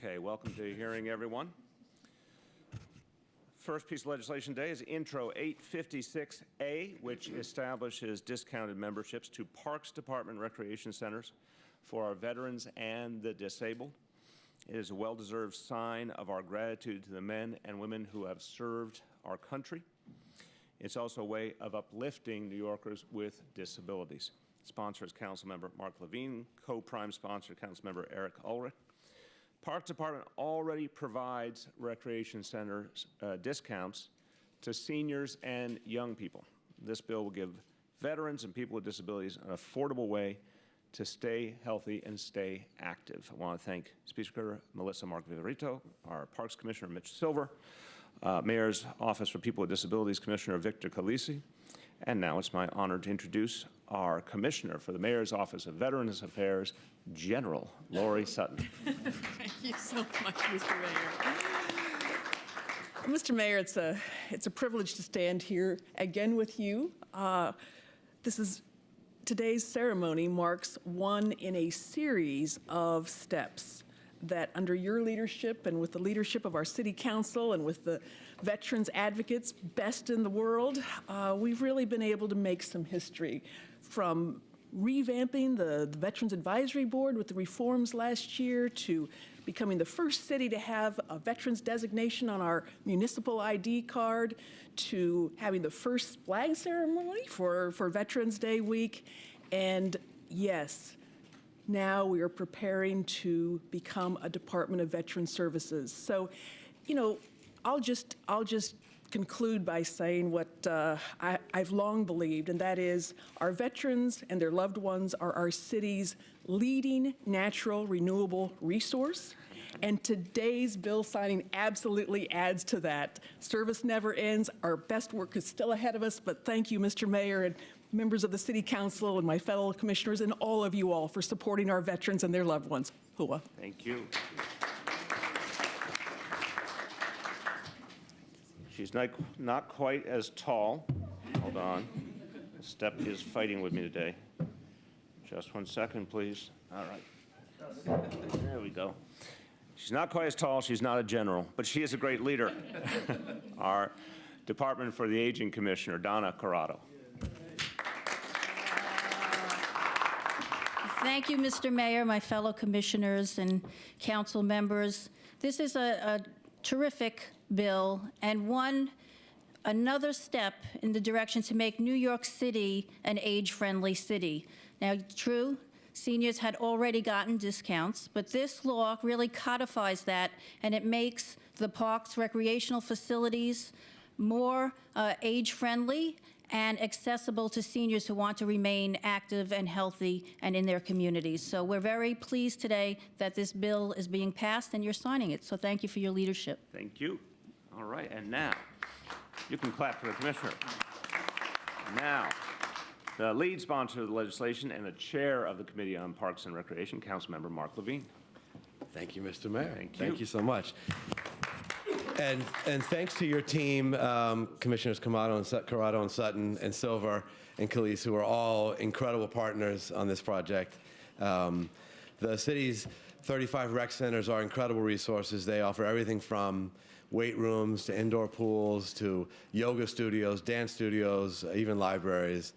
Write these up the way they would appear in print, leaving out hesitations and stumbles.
Okay, welcome to the hearing, everyone. First piece of legislation today is Intro 856A, which establishes discounted memberships to Parks Department recreation centers for our veterans and the disabled. It is a well-deserved sign of our gratitude to the men and women who have served our country. It's also a way of uplifting New Yorkers with disabilities. Sponsor is Councilmember Mark Levine, co-prime sponsor Councilmember Eric Ulrich. Parks Department already provides recreation centers discounts to seniors and young people. This bill will give veterans and people with disabilities an affordable way to stay healthy and stay active. I want to thank Speaker Melissa Mark Viverito, our Parks Commissioner Mitch Silver, Mayor's Office for People with Disabilities Commissioner Victor Calisi, and now it's my honor to introduce our Commissioner for the Mayor's Office of Veterans Affairs, General Lori Sutton. Thank you so much, Mr. Mayor. Mr. Mayor, it's a privilege to stand here again with you. Today's ceremony marks one in a series of steps that under your leadership and with the leadership of our City Council and with the veterans advocates best in the world, we've really been able to make some history, from revamping the Veterans Advisory Board with the reforms last year to becoming the first city to have a veterans designation on our municipal ID card, to having the first flag ceremony for Veterans Day week. And yes, now we are preparing to become a Department of Veteran Services. So, you know, I'll just conclude by saying what I've long believed, and that is our veterans and their loved ones are our city's leading natural renewable resource. And today's bill signing absolutely adds to that. Service never ends. Our best work is still ahead of us, but thank you, Mr. Mayor, and members of the City Council and my fellow commissioners and all of you all for supporting our veterans and their loved ones. Hua. Thank you. She's not quite as tall. Hold on. Step is fighting with me today. Just 1 second, please. All right. There we go. She's not quite as tall. She's not a general, but she is a great leader. Our Department for the Aging Commissioner, Donna Corrado. Thank you, Mr. Mayor, my fellow commissioners and council members. This is a terrific bill and another step in the direction to make New York City an age-friendly city. Now, true, seniors had already gotten discounts, but this law really codifies that, and it makes the parks, recreational facilities more age-friendly and accessible to seniors who want to remain active and healthy and in their communities. So we're very pleased today that this bill is being passed and you're signing it. So thank you for your leadership. Thank you. All right, and now you can clap for the commissioner. Now, the lead sponsor of the legislation and the chair of the Committee on Parks and Recreation, Councilmember Mark Levine. Thank you, Mr. Mayor. Thank you so much. And thanks to your team, Commissioners Corrado and Sutton and Silver and Calise, who are all incredible partners on this project. The city's 35 rec centers are incredible resources. They offer everything from weight rooms to indoor pools to yoga studios, dance studios, even libraries.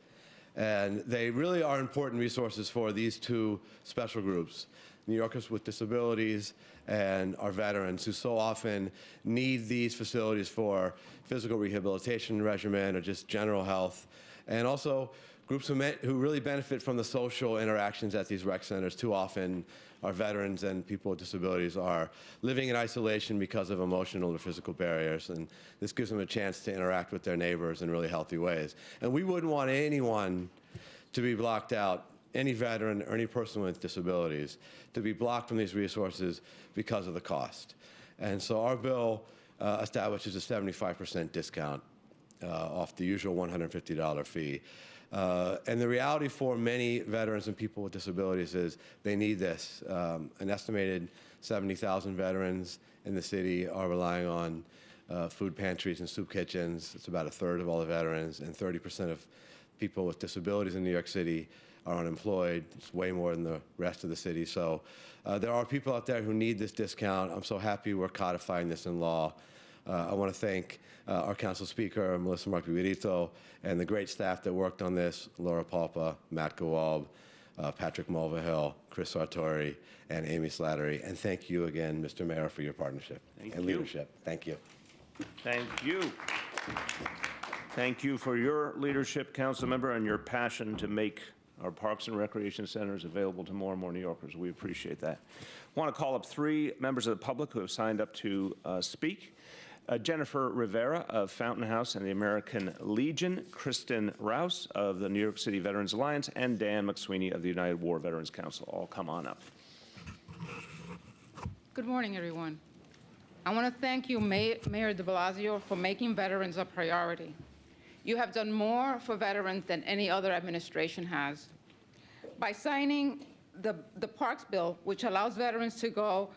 And they really are important resources for these two special groups, New Yorkers with disabilities and our veterans, who so often need these facilities for physical rehabilitation regimen or just general health, and also groups who really benefit from the social interactions at these rec centers. Too often, our veterans and people with disabilities are living in isolation because of emotional or physical barriers, and this gives them a chance to interact with their neighbors in really healthy ways. And we wouldn't want anyone to be blocked out, any veteran or any person with disabilities, to be blocked from these resources because of the cost. And so our bill establishes a 75% discount off the usual $150 fee. And the reality for many veterans and people with disabilities is they need this. An estimated 70,000 veterans in the city are relying on food pantries and soup kitchens. It's about a third of all the veterans, and 30% of people with disabilities in New York City are unemployed. It's way more than the rest of the city. So there are people out there who need this discount. I'm so happy we're codifying this in law. I want to thank our council speaker, Melissa Mark-Viverito, and the great staff that worked on this, Laura Palpa, Matt Gawalb, Patrick Mulvihill, Chris Sartori, and Amy Slattery. And thank you again, Mr. Mayor, for your partnership and you. leadership. Thank you. Thank you. Thank you for your leadership, council member, and your passion to make our parks and recreation centers available to more and more New Yorkers. We appreciate that. I want to call up 3 members of the public who have signed up to speak. Jennifer Rivera of Fountain House and the American Legion, Kristen Rouse of the New York City Veterans Alliance, and Dan McSweeney of the United War Veterans Council. All come on up. Good morning, everyone. I want to thank you, Mayor de Blasio, for making veterans a priority. You have done more for veterans than any other administration has. By signing the Parks Bill, which allows veterans to go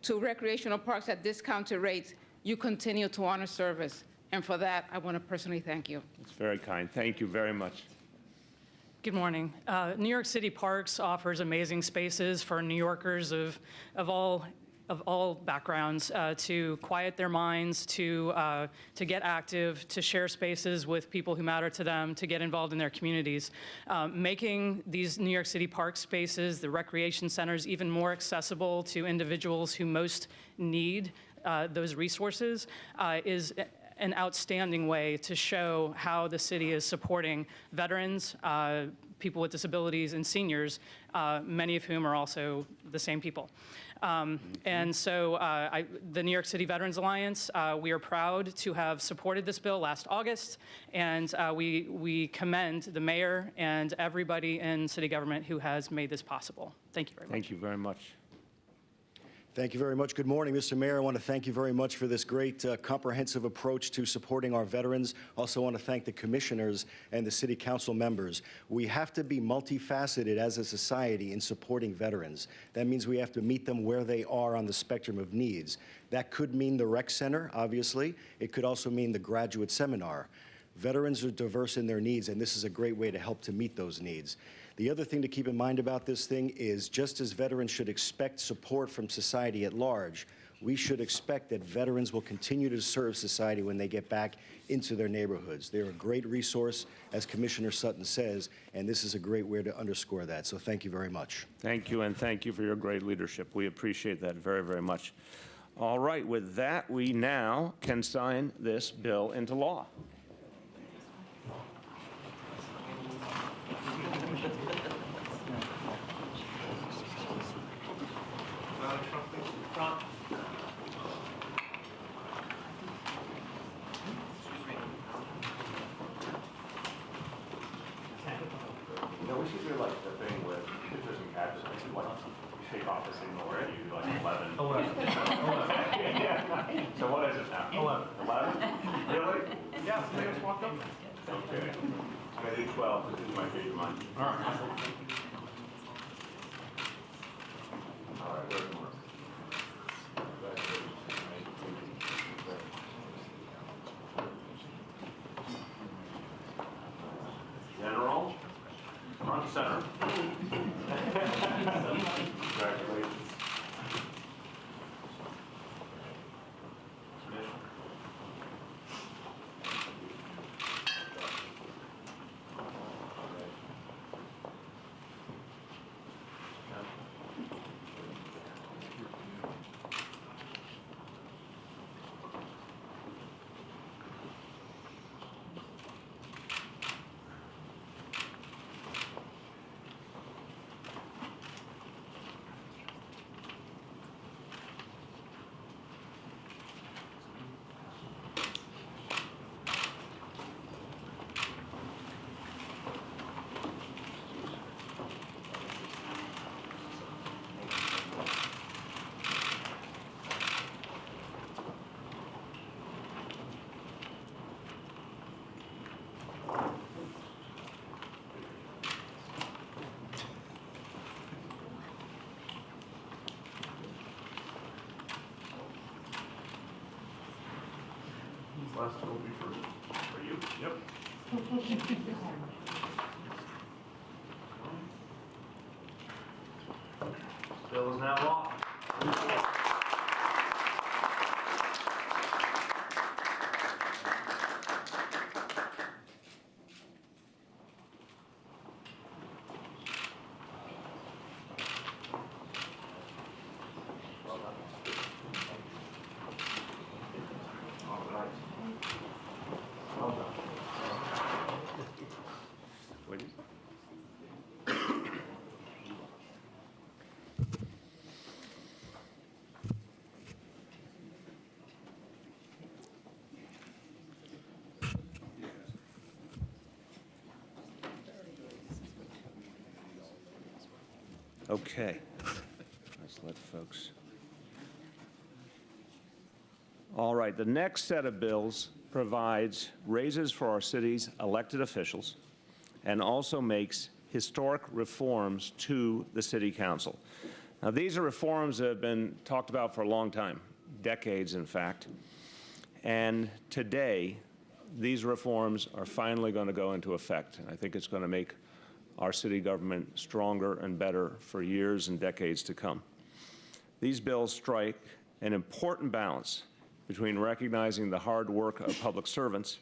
to recreational parks at discounted rates, you continue to honor service. And for that, I want to personally thank you. It's very kind. Thank you very much. Good morning. New York City Parks offers amazing spaces for New Yorkers of all backgrounds to quiet their minds, to get active, to share spaces with people who matter to them, to get involved in their communities. Making these New York City park spaces, the recreation centers, even more accessible to individuals who most need those resources is an outstanding way to show how the city is supporting veterans, people with disabilities, and seniors, many of whom are also the same people. And so the New York City Veterans Alliance, we are proud to have supported this bill last August, and we commend the mayor and everybody in city government who has made this possible. Thank you very much. Thank you very much. Thank you very much. Good morning, Mr. Mayor. I want to thank you very much for this great comprehensive approach to supporting our veterans. Also want to thank the commissioners and the city council members. We have to be multifaceted as a society in supporting veterans. That means we have to meet them where they are on the spectrum of needs. That could mean the rec center, obviously. It could also mean the graduate seminar. Veterans are diverse in their needs, and this is a great way to help to meet those needs. The other thing to keep in mind about this thing is just as veterans should expect support from society at large, we should expect that veterans will continue to serve society when they get back into their neighborhoods. They're a great resource, as Commissioner Sutton says, and this is a great way to underscore that. So thank you very much. Thank you, and thank you for your great leadership. We appreciate that very, very much. All right, with that, we now can sign this bill into law. No, we should do like the thing with pictures and captions, like shake off the signal where you do like 11. 11. Yeah. So what is it now? 11. 11? Really? Yeah, so they just walked up. Okay. I'm gonna do 12, this is my favorite one. All right. All right, where's Mark? General, front center. Congratulations. Commission. Last will be for you. Yep. bill is now law. Okay. Let's let folks. All right, the next set of bills provides raises for our city's elected officials and also makes historic reforms to the city council. Now, these are reforms that have been talked about for a long time, decades, in fact. And today, these reforms are finally going to go into effect. And I think it's going to make our city government stronger and better for years and decades to come. These bills strike an important balance between recognizing the hard work of public servants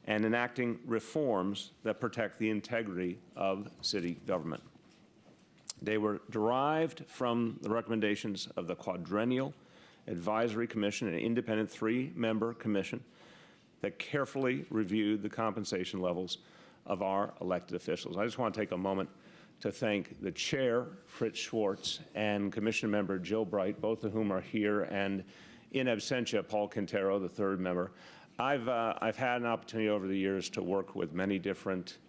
and enacting reforms that protect the integrity of city government. They were derived from the recommendations of the Quadrennial Advisory Commission, an independent three-member commission that carefully reviewed the compensation levels of our elected officials. I just want to take a moment to thank the chair, Fritz Schwartz, and commission member Jill Bright, both of whom are here, and in absentia, Paul Quintero, the third member. I've had an opportunity over the years to work with many different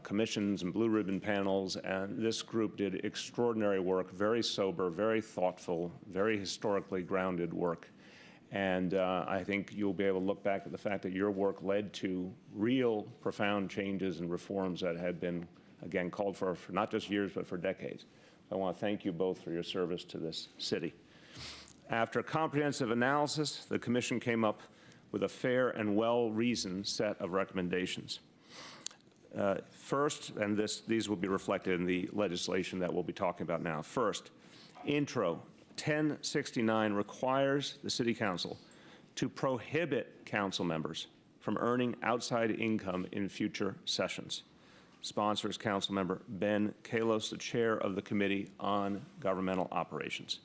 commissions and blue ribbon panels, and this group did extraordinary work, very sober, very thoughtful, very historically grounded work. And I think you'll be able to look back at the fact that your work led to real profound changes and reforms that had been, again, called for not just years, but for decades. I want to thank you both for your service to this city. After comprehensive analysis, the commission came up with a fair and well-reasoned set of recommendations. First, and these will be reflected in the legislation that we'll be talking about now. First, Intro 1069 requires the City Council to prohibit council members from earning outside income in future sessions. Sponsors Councilmember Ben Kallos, the chair of the Committee on Governmental Operations.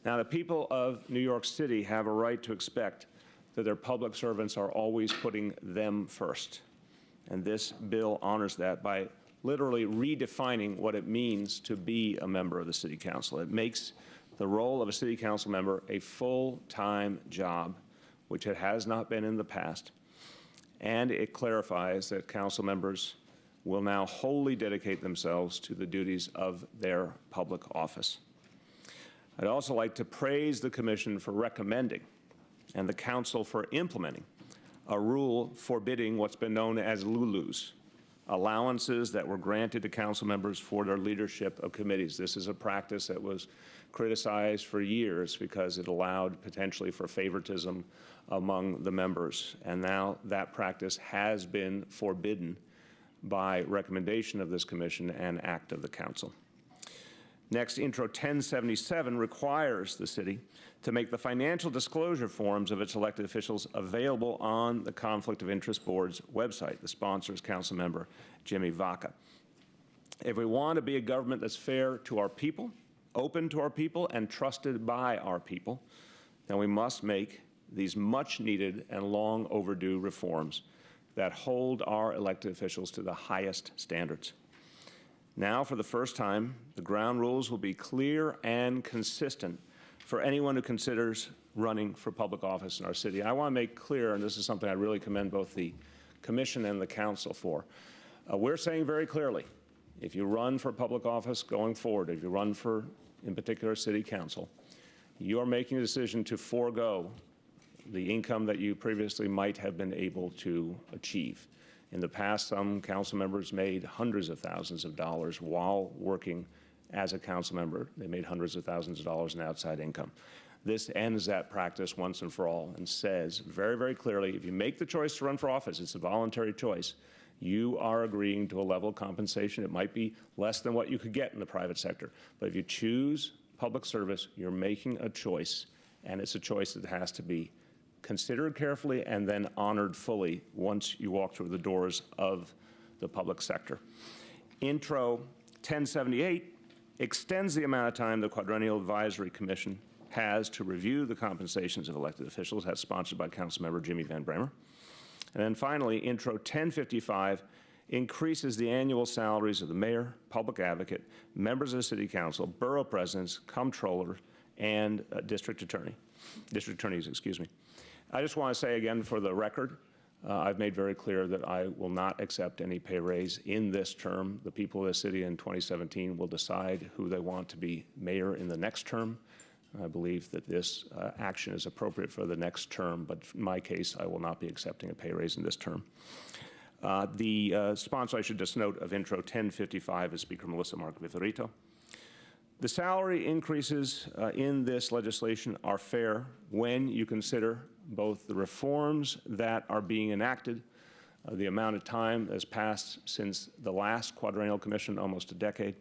Now, the people of New York City have a right to expect that their public servants are always putting them first. And this bill honors that by literally redefining what it means to be a member of the City Council. It makes the role of a City Council member a full-time job, which it has not been in the past. And it clarifies that council members will now wholly dedicate themselves to the duties of their public office. I'd also like to praise the Commission for recommending and the Council for implementing a rule forbidding what's been known as LULUs, allowances that were granted to council members for their leadership of committees. This is a practice that was criticized for years because it allowed potentially for favoritism among the members. And now that practice has been forbidden by recommendation of this commission and act of the council. Next, Intro 1077 requires the city to make the financial disclosure forms of its elected officials available on the Conflict of Interest Board's website. The sponsor is Councilmember Jimmy Vaca. If we want to be a government that's fair to our people, open to our people, and trusted by our people, then we must make these much-needed and long overdue reforms that hold our elected officials to the highest standards. Now, for the first time, the ground rules will be clear and consistent for anyone who considers running for public office in our city. I want to make clear, and this is something I really commend both the Commission and the Council for, we're saying very clearly, if you run for public office going forward, if you run for, in particular, City Council, you're making a decision to forego the income that you previously might have been able to achieve. In the past, some council members made hundreds of thousands of dollars while working as a council member. They made hundreds of thousands of dollars in outside income. This ends that practice once and for all and says very, very clearly, if you make the choice to run for office, it's a voluntary choice, you are agreeing to a level of compensation. It might be less than what you could get in the private sector. But if you choose public service, you're making a choice, and it's a choice that has to be considered carefully and then honored fully once you walk through the doors of the public sector. Intro 1078 extends the amount of time the Quadrennial Advisory Commission has to review the compensations of elected officials. That's sponsored by Councilmember Jimmy Van Bramer. And then finally, Intro 1055 increases the annual salaries of the mayor, public advocate, members of the city council, borough presidents, comptroller, and district attorneys, excuse me. I just want to say again for the record, I've made very clear that I will not accept any pay raise in this term. The people of the city in 2017 will decide who they want to be mayor in the next term. I believe that this action is appropriate for the next term, but in my case, I will not be accepting a pay raise in this term. The sponsor, I should just note, of Intro 1055 is Speaker Melissa Mark Viverito. The salary increases in this legislation are fair when you consider both the reforms that are being enacted, the amount of time has passed since the last quadrennial commission, almost a decade,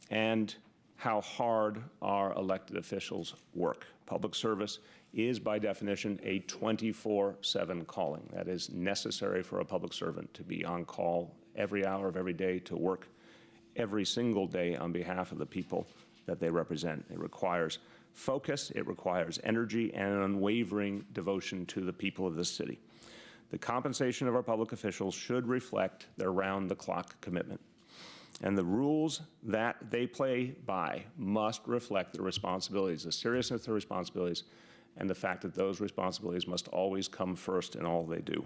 and how hard our elected officials work. Public service is, by definition, a 24/7 calling. That is necessary for a public servant to be on call every hour of every day, to work every single day on behalf of the people that they represent. It requires focus, it requires energy, and an unwavering devotion to the people of this city. The compensation of our public officials should reflect their round-the-clock commitment. And the rules that they play by must reflect their responsibilities, the seriousness of their responsibilities, and the fact that those responsibilities must always come first in all they do.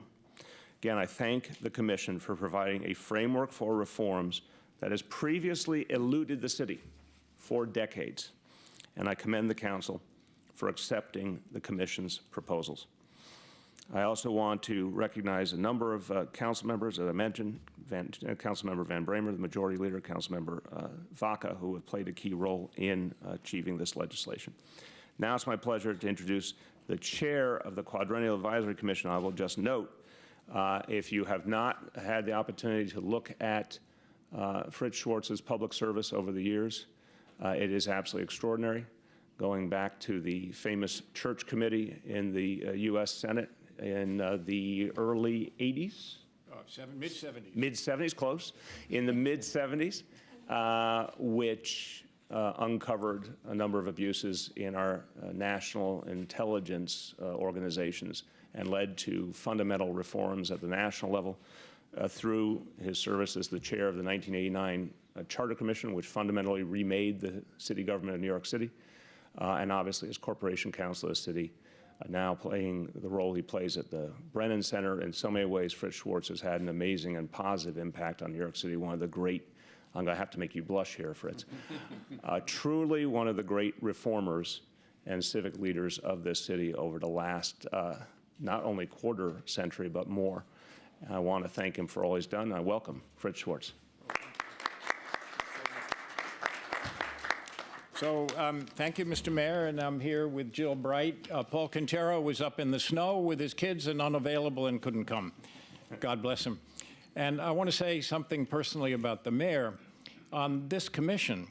Again, I thank the Commission for providing a framework for reforms that has previously eluded the city for decades, and I commend the Council for accepting the Commission's proposals. I also want to recognize a number of council members, as I mentioned, Councilmember Van Bramer, the Majority Leader, Councilmember Vaca, who have played a key role in achieving this legislation. Now it's my pleasure to introduce the Chair of the Quadrennial Advisory Commission. I will just note, if you have not had the opportunity to look at Fritz Schwartz's public service over the years, it is absolutely extraordinary, going back to the famous church committee in the U.S. Senate in the early 80s? Mid-70s. Mid-70s, close. In the mid-70s, which uncovered a number of abuses in our national intelligence organizations and led to fundamental reforms at the national level through his service as the chair of the 1989 Charter Commission, which fundamentally remade the city government of New York City, and obviously as Corporation Counsel of the city, now playing the role he plays at the Brennan Center. In so many ways, Fritz Schwartz has had an amazing and positive impact on New York City, one of the great, I'm going to have to make you blush here, Fritz, truly one of the great reformers and civic leaders of this city over the last not only quarter century, but more. And I want to thank him for all he's done. I welcome Fritz Schwartz. So thank you, Mr. Mayor, and I'm here with Jill Bright. Paul Quintero was up in the snow with his kids and unavailable and couldn't come. God bless him. And I want to say something personally about the mayor. On this commission,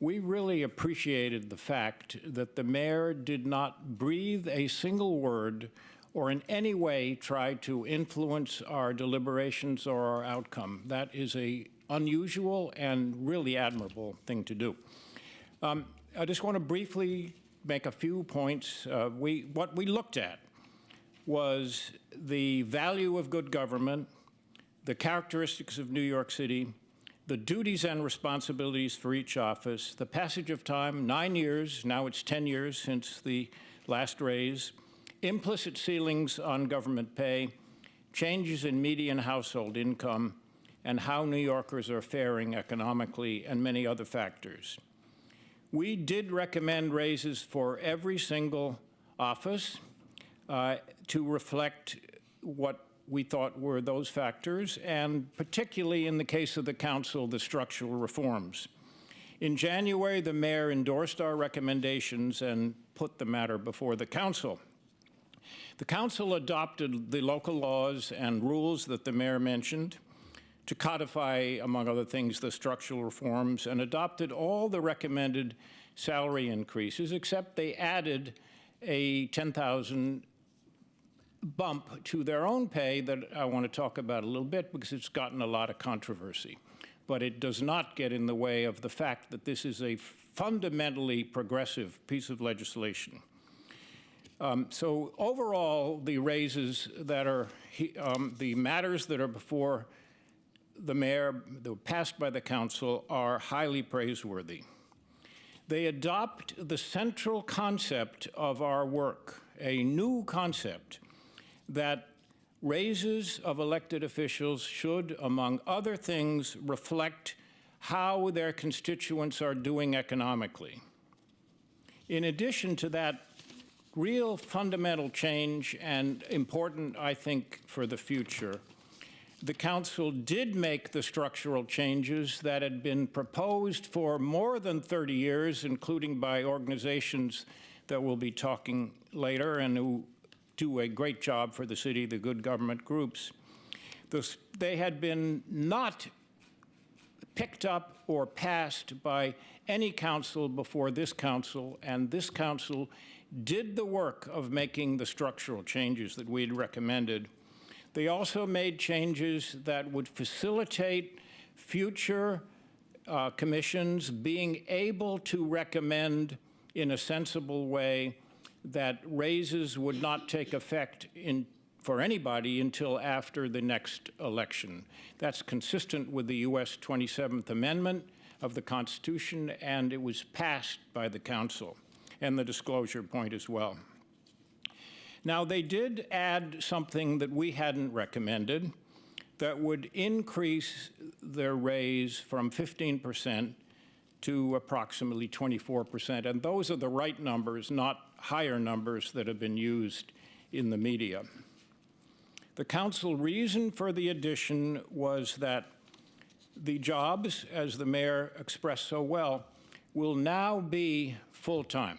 we really appreciated the fact that the mayor did not breathe a single word or in any way try to influence our deliberations or our outcome. That is an unusual and really admirable thing to do. I just want to briefly make a few points. What we looked at was the value of good government, the characteristics of New York City, the duties and responsibilities for each office, the passage of time, 9 years, now it's 10 years since the last raise, implicit ceilings on government pay, changes in median household income, and how New Yorkers are faring economically, and many other factors. We did recommend raises for every single office to reflect what we thought were those factors, and particularly in the case of the council, the structural reforms. In January, the mayor endorsed our recommendations and put the matter before the council. The council adopted the local laws and rules that the mayor mentioned. to codify, among other things, the structural reforms and adopted all the recommended salary increases, except they added a 10,000 bump to their own pay that I want to talk about a little bit because it's gotten a lot of controversy. But it does not get in the way of the fact that this is a fundamentally progressive piece of legislation. So overall, the raises that are, the matters that are before the mayor, that were passed by the council, are highly praiseworthy. They adopt the central concept of our work, a new concept that raises of elected officials should, among other things, reflect how their constituents are doing economically. In addition to that real fundamental change, and important, I think, for the future, the council did make the structural changes that had been proposed for more than 30 years, including by organizations that we'll be talking later and who do a great job for the city, the good government groups. They had been not picked up or passed by any council before this council, and this council did the work of making the structural changes that we had recommended. They also made changes that would facilitate future commissions being able to recommend in a sensible way that raises would not take effect for anybody until after the next election. That's consistent with the U.S. 27th Amendment of the Constitution, and it was passed by the council, and the disclosure point as well. Now, they did add something that we hadn't recommended that would increase their raise from 15% to approximately 24%, and those are the right numbers, not higher numbers that have been used in the media. The council reason for the addition was that the jobs, as the mayor expressed so well, will now be full-time.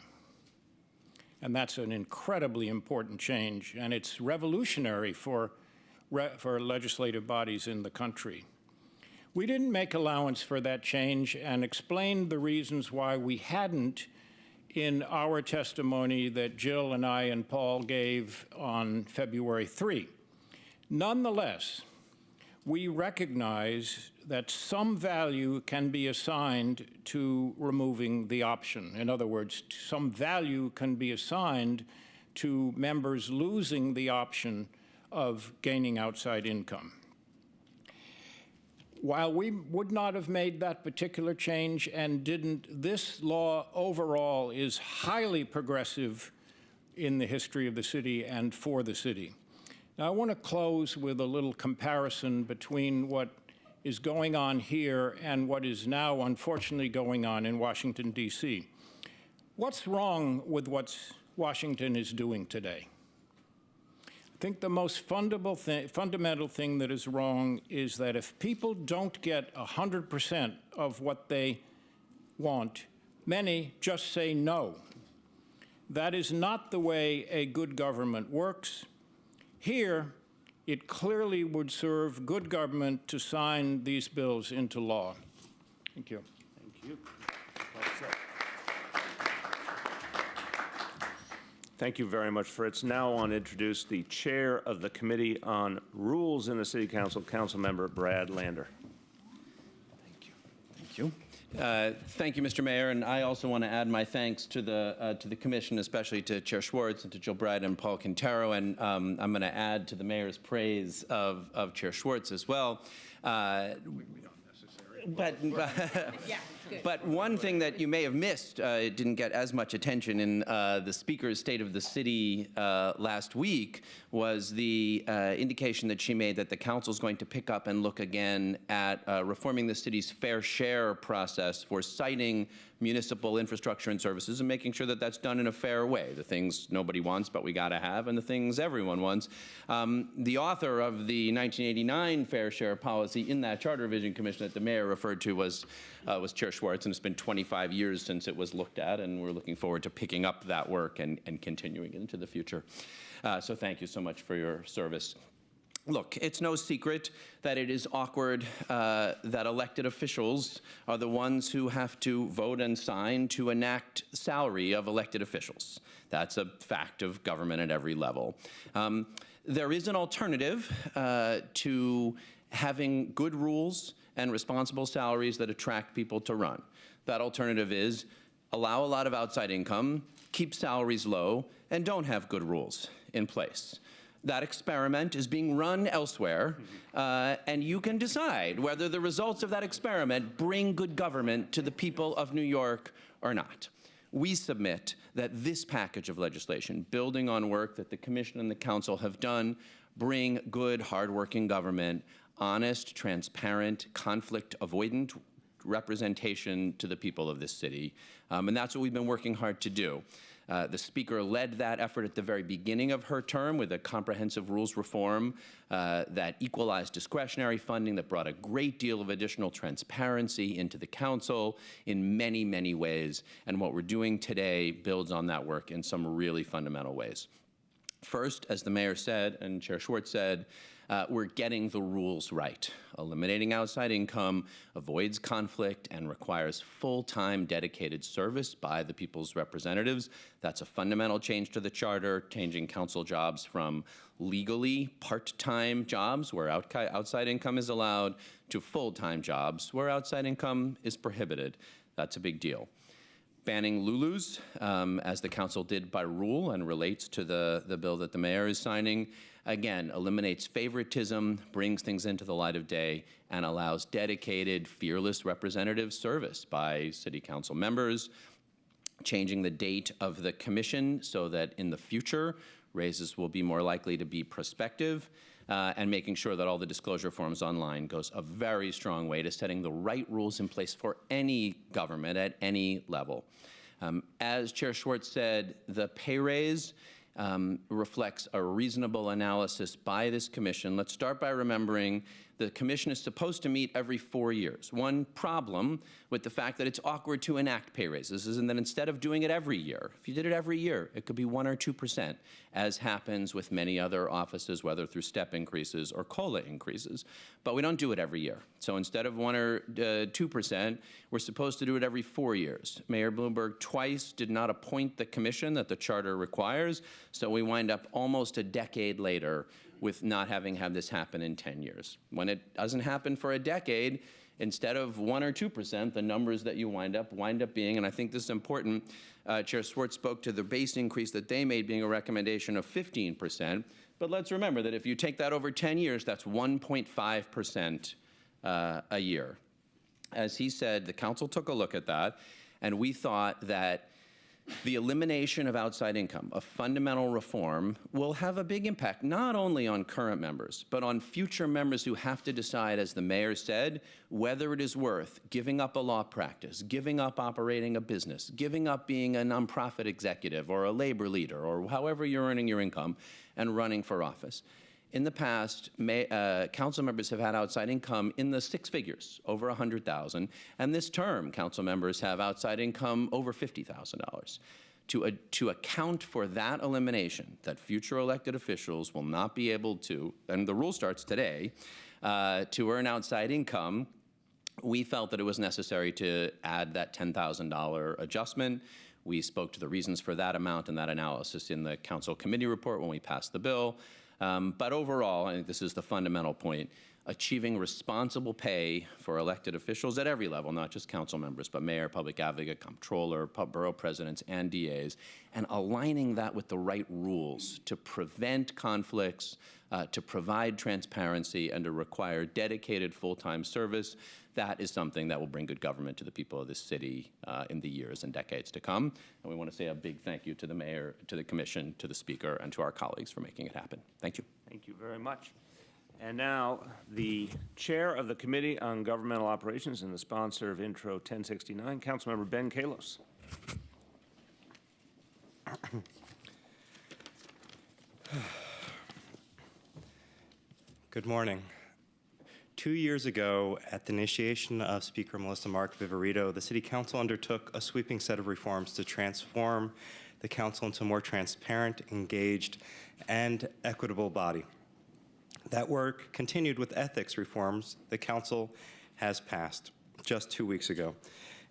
And that's an incredibly important change, and it's revolutionary for legislative bodies in the country. We didn't make allowance for that change and explained the reasons why we hadn't in our testimony that Jill and I and Paul gave on February 3. Nonetheless, we recognize that some value can be assigned to removing the option. In other words, some value can be assigned to members losing the option of gaining outside income. While we would not have made that particular change and didn't, this law overall is highly progressive in the history of the city and for the city. Now, I want to close with a little comparison between what is going on here and what is now unfortunately going on in Washington, D.C. What's wrong with what Washington is doing today? I think the most fundamental thing that is wrong is that if people don't get 100% of what they want, many just say no. That is not the way a good government works. Here, it clearly would serve good government to sign these bills into law. Thank you. Thank you. Well said. Thank you very much, Fritz. Now I want to introduce the chair of the Committee on Rules in the City Council, Councilmember Brad Lander. Thank you. Thank you, Mr. Mayor, and I also want to add my thanks to the Commission, especially to Chair Schwartz and to Jill Bright and Paul Quintero, and I'm going to add to the Mayor's praise of Chair Schwartz as well. But one thing that you may have missed, it didn't get as much attention in the Speaker's State of the City last week, was the indication that she made that the Council is going to pick up and look again at reforming the city's fair share process for citing municipal infrastructure and services and making sure that that's done in a fair way. The things nobody wants but we got to have, and the things everyone wants. The author of the 1989 fair share policy in that Charter Revision Commission that the Mayor referred to was Chair Schwartz, and it's been 25 years since it was looked at, and we're looking forward to picking up that work and continuing it into the future. So thank you so much for your service. Look, it's no secret that it is awkward that elected officials are the ones who have to vote and sign to enact salary of elected officials. That's a fact of government at every level. There is an alternative to having good rules and responsible salaries that attract people to run. That alternative is allow a lot of outside income, keep salaries low, and don't have good rules in place. That experiment is being run elsewhere, and you can decide whether the results of that experiment bring good government to the people of New York or not. We submit that this package of legislation, building on work that the Commission and the Council have done, bring good, hardworking government, honest, transparent, conflict-avoidant representation to the people of this city. And that's what we've been working hard to do. The Speaker led that effort at the very beginning of her term with a comprehensive rules reform that equalized discretionary funding, that brought a great deal of additional transparency into the Council in many, many ways. And what we're doing today builds on that work in some really fundamental ways. First, as the Mayor said and Chair Schwartz said, we're getting the rules right. Eliminating outside income avoids conflict and requires full-time dedicated service by the people's representatives. That's a fundamental change to the charter, changing council jobs from legally part-time jobs where outside income is allowed to full-time jobs where outside income is prohibited. That's a big deal. Banning Lulus, as the council did by rule and relates to the bill that the mayor is signing, again, eliminates favoritism, brings things into the light of day, and allows dedicated, fearless representative service by city council members, changing the date of the commission so that in the future, raises will be more likely to be prospective, and making sure that all the disclosure forms online goes a very strong way to setting the right rules in place for any government at any level. As Chair Schwartz said, the pay raise reflects a reasonable analysis by this commission. Let's start by remembering the commission is supposed to meet every 4 years. One problem with the fact that it's awkward to enact pay raises is that instead of doing it every year, if you did it every year, it could be 1 or 2%, as happens with many other offices, whether through step increases or COLA increases. But we don't do it every year. So instead of 1 or 2%, we're supposed to do it every 4 years. Mayor Bloomberg twice did not appoint the commission that the charter requires, so we wind up almost a decade later with not having had this happen in 10 years. When it doesn't happen for a decade, instead of 1 or 2%, the numbers that you wind up being, and I think this is important, Chair Schwartz spoke to the base increase that they made being a recommendation of 15%, but let's remember that if you take that over 10 years, that's 1.5% a year. As he said, the council took a look at that, and we thought that the elimination of outside income, a fundamental reform, will have a big impact not only on current members, but on future members who have to decide, as the mayor said, whether it is worth giving up a law practice, giving up operating a business, giving up being a nonprofit executive or a labor leader or however you're earning your income and running for office. In the past, council members have had outside income in the 6 figures, over $100,000, and this term, council members have outside income over $50,000. To account for that elimination, that future elected officials will not be able to, and the rule starts today, to earn outside income, we felt that it was necessary to add that $10,000 adjustment. We spoke to the reasons for that amount and that analysis in the council committee report when we passed the bill. But overall, I think this is the fundamental point, achieving responsible pay for elected officials at every level, not just council members, but mayor, public advocate, comptroller, borough presidents, and DAs, and aligning that with the right rules to prevent conflicts, to provide transparency, and to require dedicated full-time service. That is something that will bring good government to the people of this city in the years and decades to come. And we want to say a big thank you to the mayor, to the commission, to the speaker, and to our colleagues for making it happen. Thank you. Thank you very much. And now, the chair of the Committee on Governmental Operations and the sponsor of Intro 1069, Councilmember Ben Kallos. Good morning. 2 years ago, at the initiation of Speaker Melissa Mark Viverito, the City Council undertook a sweeping set of reforms to transform the Council into a more transparent, engaged, and equitable body. That work continued with ethics reforms the council has passed just 2 weeks ago,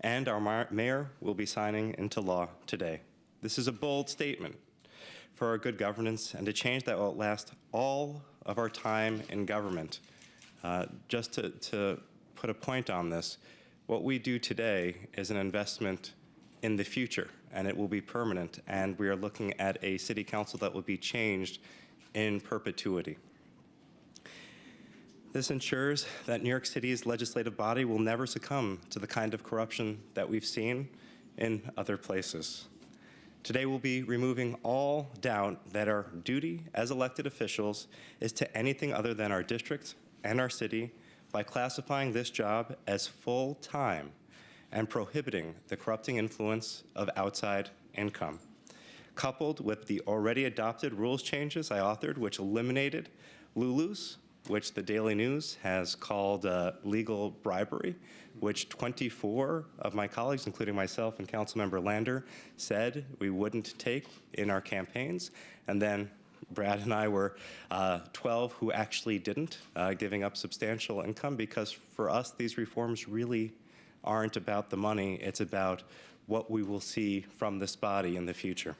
and our mayor will be signing into law today. This is a bold statement for our good governance and a change that will outlast all of our time in government. Just to put a point on this, what we do today is an investment in the future, and it will be permanent, and we are looking at a city council that will be changed in perpetuity. This ensures that New York City's legislative body will never succumb to the kind of corruption that we've seen in other places. Today we'll be removing all doubt that our duty as elected officials is to anything other than our district and our city by classifying this job as full-time and prohibiting the corrupting influence of outside income. Coupled with the already adopted rules changes I authored, which eliminated Lulu's, which the Daily News has called legal bribery, which 24 of my colleagues, including myself and Councilmember Lander, said we wouldn't take in our campaigns. And then Brad and I were 12 who actually didn't, giving up substantial income, because for us, these reforms really aren't about the money. It's about what we will see from this body in the future.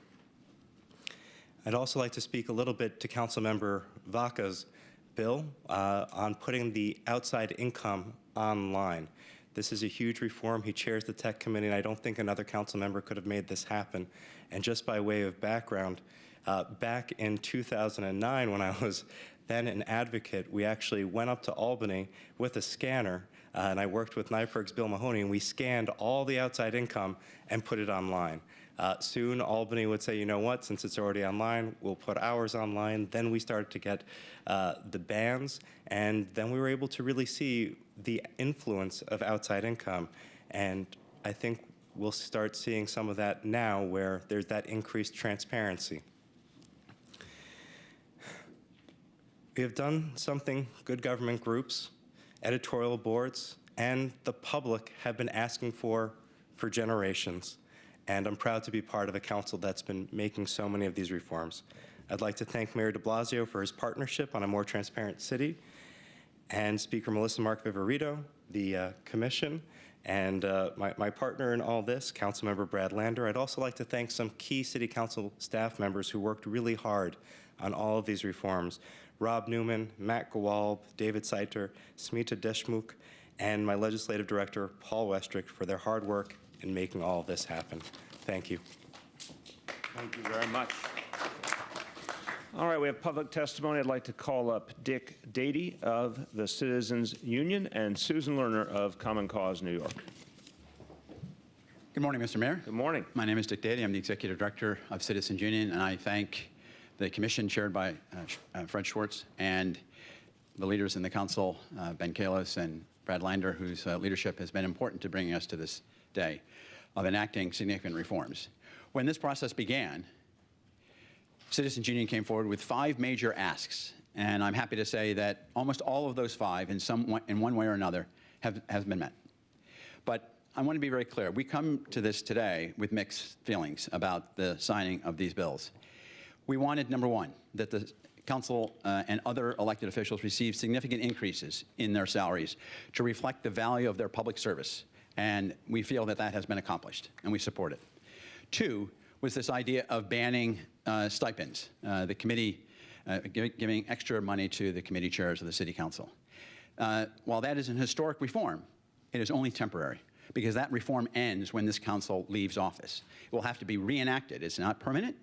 I'd also like to speak a little bit to Councilmember Vaca's bill on putting the outside income online. This is a huge reform. He chairs the Tech Committee, and I don't think another council member could have made this happen. And just by way of background, back in 2009, when I was then an advocate, we actually went up to Albany with a scanner, and I worked with NYPIRG's Bill Mahoney, and we scanned all the outside income and put it online. Soon, Albany would say, you know what, since it's already online, we'll put ours online. Then we started to get the bans, and then we were able to really see the influence of outside income. And I think we'll start seeing some of that now, where there's that increased transparency. We have done something good government groups, editorial boards, and the public have been asking for generations. And I'm proud to be part of a council that's been making so many of these reforms. I'd like to thank Mayor de Blasio for his partnership on a more transparent city, and Speaker Melissa Mark Viverito, the commission, and my partner in all this, Councilmember Brad Lander. I'd also like to thank some key city council staff members who worked really hard on all of these reforms. Rob Newman, Matt Gawalb, David Seiter, Smita Deshmukh, and my legislative director, Paul Westrick, for their hard work in making all of this happen. Thank you. Thank you very much. All right, we have public testimony. I'd like to call up Dick Dady of the Citizens Union and Susan Lerner of Common Cause New York. Good morning, Mr. Mayor. Good morning. My name is Dick Dady. I'm the Executive Director of Citizens Union, and I thank the commission chaired by Fred Schwartz and the leaders in the council, Ben Kalis and Brad Lander, whose leadership has been important to bringing us to this day of enacting significant reforms. When this process began, Citizens Union came forward with 5 major asks, and I'm happy to say that almost all of those 5, in one way or another, have been met. But I want to be very clear. We come to this today with mixed feelings about the signing of these bills. We wanted, number one, that the council and other elected officials receive significant increases in their salaries to reflect the value of their public service. And we feel that that has been accomplished, and we support it. 2 was this idea of banning stipends, the committee giving extra money to the committee chairs of the city council. While that is an historic reform, it is only temporary, because that reform ends when this council leaves office. It will have to be reenacted. It's not permanent.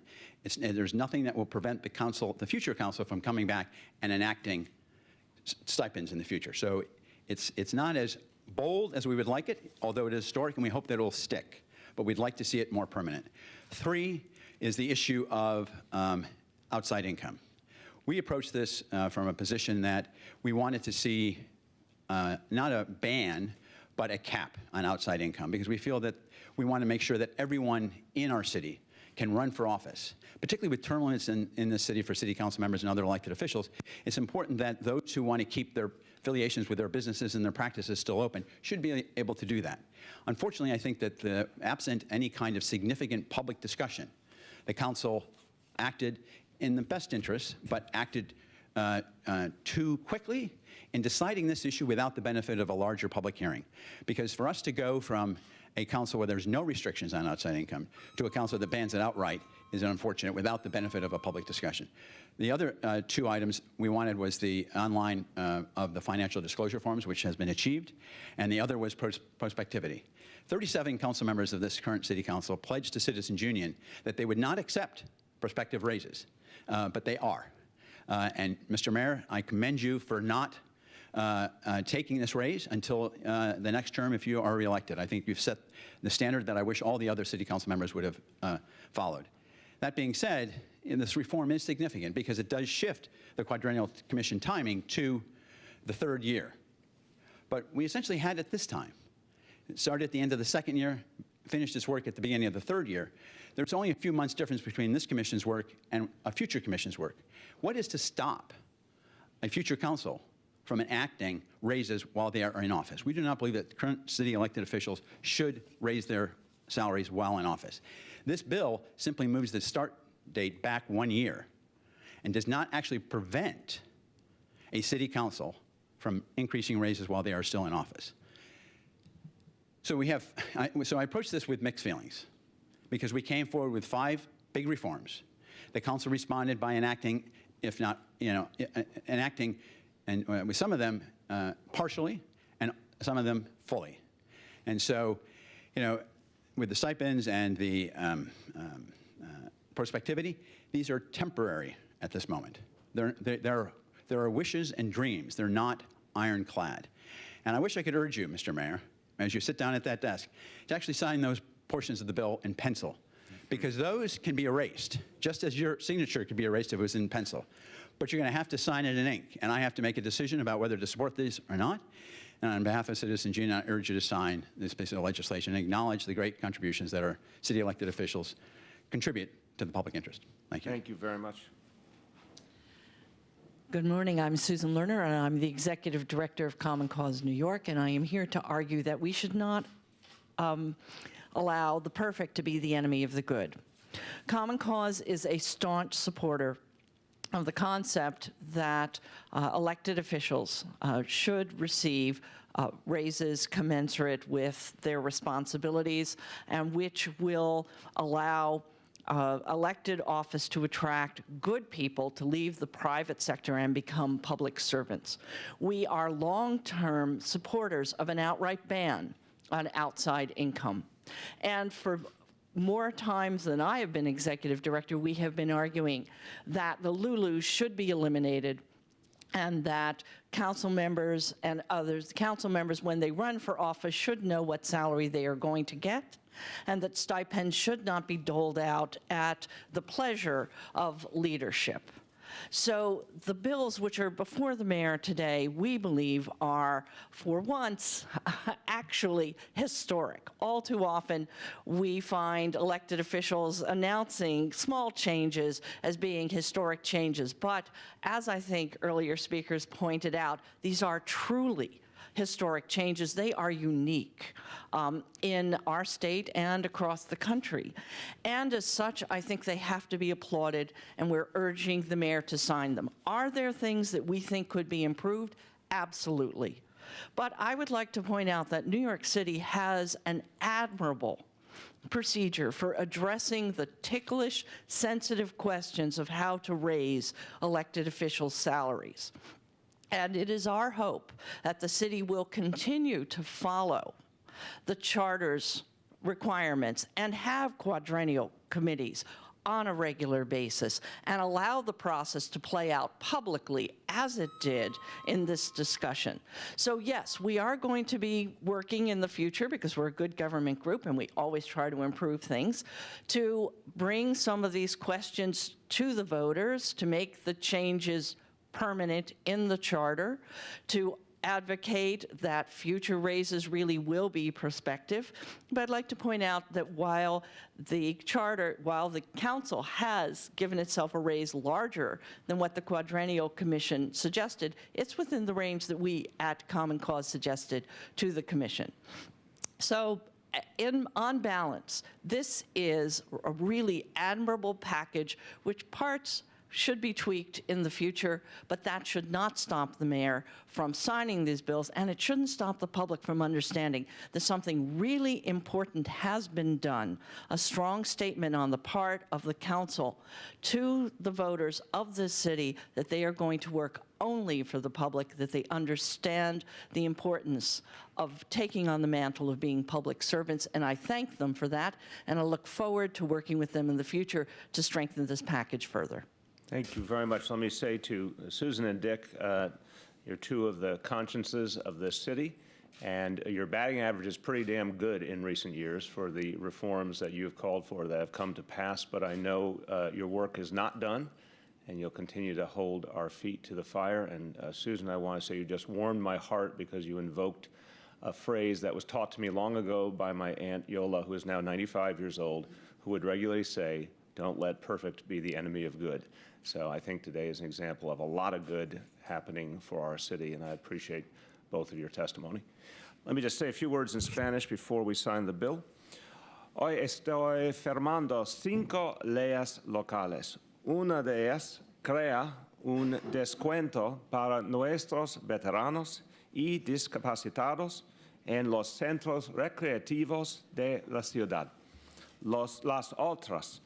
There's nothing that will prevent the council, the future council, from coming back and enacting stipends in the future. So it's not as bold as we would like it, although it is historic, and we hope that it will stick. But we'd like to see it more permanent. 3 is the issue of outside income. We approached this from a position that we wanted to see not a ban, but a cap on outside income, because we feel that we want to make sure that everyone in our city can run for office, particularly with term limits in the city for city council members and other elected officials. It's important that those who want to keep their affiliations with their businesses and their practices still open should be able to do that. Unfortunately, I think that absent any kind of significant public discussion, the council acted in the best interest, but acted too quickly in deciding this issue without the benefit of a larger public hearing. Because for us to go from a council where there's no restrictions on outside income to a council that bans it outright is unfortunate without the benefit of a public discussion. The other two items we wanted was the online of the financial disclosure forms, which has been achieved, and the other was prospectivity. 37 council members of this current city council pledged to Citizens Union that they would not accept prospective raises, but they are. And Mr. Mayor, I commend you for not taking this raise until the next term if you are reelected. I think you've set the standard that I wish all the other city council members would have followed. That being said, this reform is significant because it does shift the quadrennial commission timing to the third year. But we essentially had it this time. It started at the end of the second year, finished its work at the beginning of the third year. There's only a few months difference between this commission's work and a future commission's work. What is to stop a future council from enacting raises while they are in office? We do not believe that current city elected officials should raise their salaries while in office. This bill simply moves the start date back 1 year and does not actually prevent a city council from increasing raises while they are still in office. So I approached this with mixed feelings because we came forward with 5 big reforms. The council responded by enacting, if not, enacting, and with some of them partially and some of them fully. And so, with the stipends and the prospectivity, these are temporary at this moment. There are wishes and dreams. They're not ironclad. And I wish I could urge you, Mr. Mayor, as you sit down at that desk, to actually sign those portions of the bill in pencil, because those can be erased, just as your signature could be erased if it was in pencil. But you're going to have to sign it in ink, and I have to make a decision about whether to support these or not. And on behalf of Citizens Union, I urge you to sign this piece of legislation and acknowledge the great contributions that our city elected officials contribute to the public interest. Thank you. Thank you very much. Good morning. I'm Susan Lerner, and I'm the Executive Director of Common Cause New York, and I am here to argue that we should not allow the perfect to be the enemy of the good. Common Cause is a staunch supporter of the concept that elected officials should receive raises commensurate with their responsibilities and which will allow elected office to attract good people to leave the private sector and become public servants. We are long-term supporters of an outright ban on outside income. And for more times than I have been executive director, we have been arguing that the Lulus should be eliminated and that council members and others, council members, when they run for office, should know what salary they are going to get, and that stipends should not be doled out at the pleasure of leadership. So the bills which are before the mayor today, we believe are, for once, actually historic. All too often, we find elected officials announcing small changes as being historic changes. But as I think earlier speakers pointed out, these are truly historic changes. They are unique in our state and across the country. And as such, I think they have to be applauded, and we're urging the mayor to sign them. Are there things that we think could be improved? Absolutely. But I would like to point out that New York City has an admirable procedure for addressing the ticklish, sensitive questions of how to raise elected officials' salaries. And it is our hope that the city will continue to follow the charter's requirements and have quadrennial committees on a regular basis and allow the process to play out publicly as it did in this discussion. So yes, we are going to be working in the future, because we're a good government group and we always try to improve things, to bring some of these questions to the voters, to make the changes permanent in the charter, to advocate that future raises really will be prospective. But I'd like to point out that while the council has given itself a raise larger than what the Quadrennial Commission suggested, it's within the range that we at Common Cause suggested to the commission. So on balance, this is a really admirable package which parts should be tweaked in the future, but that should not stop the mayor from signing these bills, and it shouldn't stop the public from understanding that something really important has been done, a strong statement on the part of the council to the voters of this city that they are going to work only for the public, that they understand the importance of taking on the mantle of being public servants, and I thank them for that, and I look forward to working with them in the future to strengthen this package further. Thank you very much. Let me say to Susan and Dick, you're two of the consciences of this city, and your batting average is pretty damn good in recent years for the reforms that you have called for that have come to pass, but I know your work is not done, and you'll continue to hold our feet to the fire. And Susan, I want to say you just warmed my heart because you invoked a phrase that was taught to me long ago by my Aunt Yola, who is now 95 years old, who would regularly say, "Don't let perfect be the enemy of good." So I think today is an example of a lot of good happening for our city, and I appreciate both of your testimony. Let me just say a few words in Spanish before we sign the bill. Hoy estoy firmando 5 leyes locales. Una de ellas crea un descuento para nuestros veteranos y discapacitados en los centros recreativos de la ciudad. Las otras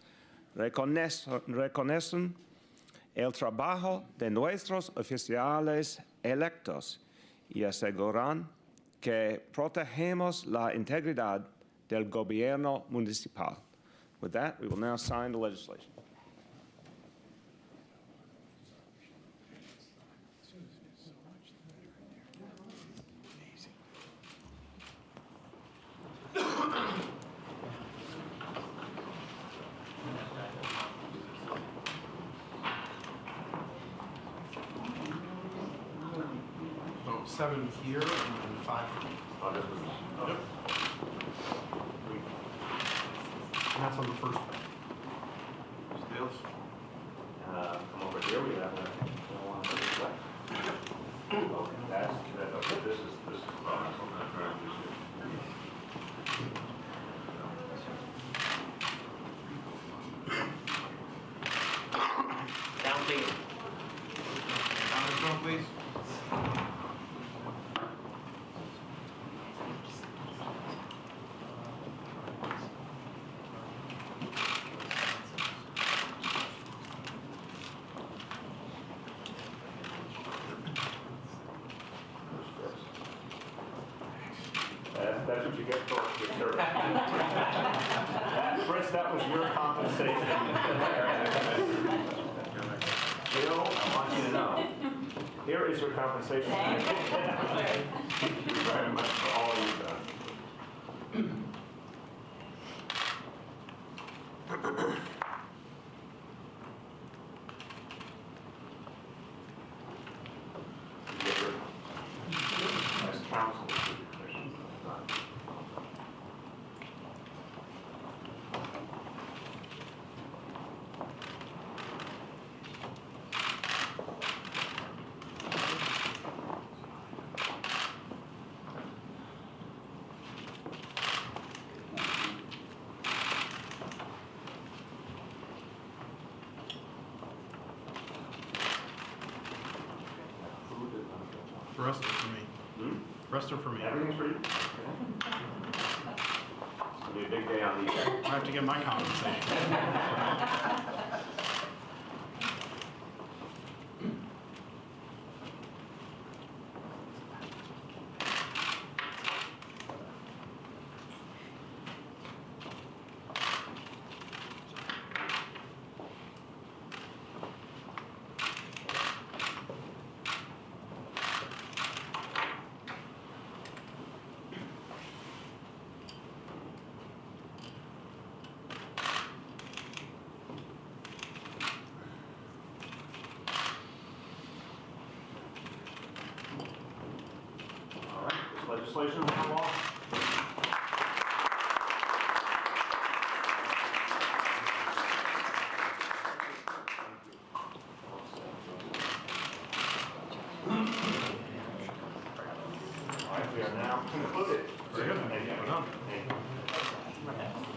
reconocen el trabajo de nuestros oficiales electos y aseguran que protegemos la integridad del gobierno municipal. With that, we will now sign the legislation. So 7 here and then 5 here. Oh, this was, Yep. And that's on the first page. Stills. Come over here, we have a, okay, that's, okay, this is, Down, please. Down, please. That's what you get for your service. Fritz, that was your compensation. Bill, I want you to know, here is your compensation. Thank you very much for all you've done. As counsel to the commission. The rest are for me. The rest are for me. Everything's for you? It's gonna be a big day on these. I have to get my compensation. All right, this legislation will come off. All right, we are now concluded. Very good. Thank you. Thank you.